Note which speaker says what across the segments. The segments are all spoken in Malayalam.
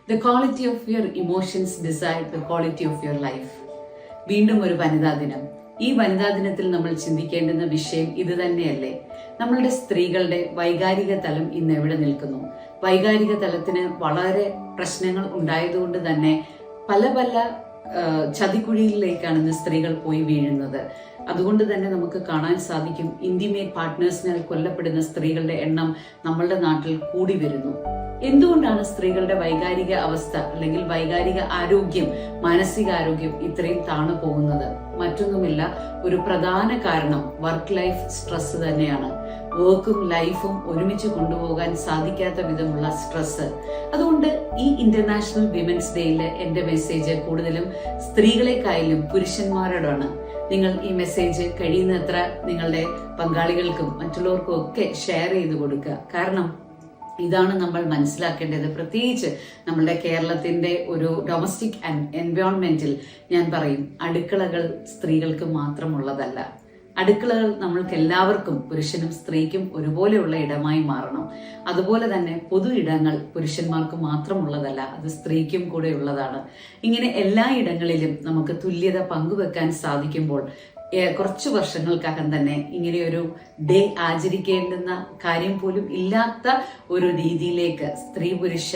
Speaker 1: The quality of your emotions decide the quality of your life. വീണ്ടും ഒരു വനിതാ ദിനം. ഈ വനിതാ ദിനത്തിൽ നമ്മൾ ചിന്തിക്കേണ്ടുന്ന വിഷയം ഇത് തന്നെയല്ലേ? നമ്മളുടെ സ്ത്രീകളുടെ വൈകാരിക തലം ഇന്ന് എവിടെ നിൽക്കുന്നു? വൈകാരിക തലത്തിന് വളരെ പ്രശ്നങ്ങൾ ഉണ്ടായതുകൊണ്ട് തന്നെ പല ചതിക്കുഴിയിലേക്കാണ് ഇന്ന് സ്ത്രീകൾ പോയി വീഴുന്നത്. അതുകൊണ്ട് തന്നെ നമുക്ക് കാണാൻ സാധിക്കും, ഇന്റിമേറ്റ് പാർട്ട്നേഴ്സിനാൽ കൊല്ലപ്പെടുന്ന സ്ത്രീകളുടെ എണ്ണം നമ്മളുടെ നാട്ടിൽ കൂടി വരുന്നു. എന്തുകൊണ്ടാണ് സ്ത്രീകളുടെ വൈകാരിക അവസ്ഥ അല്ലെങ്കിൽ വൈകാരിക ആരോഗ്യം, മാനസികാരോഗ്യം ഇത്രയും താണു പോകുന്നത്? മറ്റൊന്നുമില്ല, ഒരു പ്രധാന കാരണം വർക്ക് ലൈഫ് സ്ട്രെസ് തന്നെയാണ്. വർക്കും ലൈഫും ഒരുമിച്ച് കൊണ്ടുപോകാൻ സാധിക്കാത്ത വിധമുള്ള സ്ട്രെസ്. അതുകൊണ്ട് ഈ ഇന്റർനാഷണൽ വിമൻസ് ഡേയില് എന്റെ മെസ്സേജ് കൂടുതലും സ്ത്രീകളെക്കായാലും പുരുഷന്മാരോടാണ്. നിങ്ങൾ ഈ മെസ്സേജ് കഴിയുന്നത്ര നിങ്ങളുടെ പങ്കാളികൾക്കും മറ്റുള്ളവർക്കും ഒക്കെ ഷെയർ ചെയ്ത് കൊടുക്കുക. കാരണം ഇതാണ് നമ്മൾ മനസ്സിലാക്കേണ്ടത്. പ്രത്യേകിച്ച് നമ്മളുടെ കേരളത്തിന്റെ ഒരു ഡൊമസ്റ്റിക് എൻവയോൺമെന്റിൽ ഞാൻ പറയും, അടുക്കളകൾ സ്ത്രീകൾക്ക് മാത്രമുള്ളതല്ല. അടുക്കളകൾ നമ്മൾക്ക് എല്ലാവർക്കും, പുരുഷനും സ്ത്രീക്കും ഒരുപോലെയുള്ള ഇടമായി മാറണം. അതുപോലെ തന്നെ പൊതു ഇടങ്ങൾ പുരുഷന്മാർക്ക് മാത്രമുള്ളതല്ല, അത് സ്ത്രീക്കും കൂടെ ഉള്ളതാണ്. ഇങ്ങനെ എല്ലാ ഇടങ്ങളിലും നമുക്ക് തുല്യത പങ്കുവെക്കാൻ സാധിക്കുമ്പോൾ കുറച്ചു വർഷങ്ങൾക്കകം തന്നെ ഇങ്ങനെയൊരു ഡേ ആചരിക്കേണ്ടുന്ന കാര്യം പോലും ഇല്ലാത്ത ഒരു രീതിയിലേക്ക് സ്ത്രീ പുരുഷ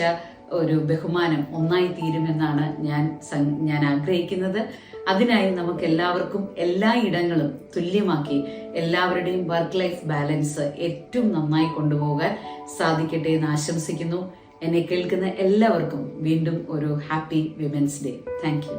Speaker 1: ഒരു ബഹുമാനം ഒന്നായി തീരുമെന്നാണ് ഞാൻ ആഗ്രഹിക്കുന്നത്. അതിനായി നമുക്ക് എല്ലാവർക്കും എല്ലാ ഇടങ്ങളും തുല്യമാക്കി എല്ലാവരുടെയും വർക്ക് ലൈഫ് ബാലൻസ് ഏറ്റവും നന്നായി കൊണ്ടുപോകാൻ സാധിക്കട്ടെ എന്ന് ആശംസിക്കുന്നു. എന്നെ കേൾക്കുന്ന എല്ലാവർക്കും വീണ്ടും ഒരു happy women's day. Thank you.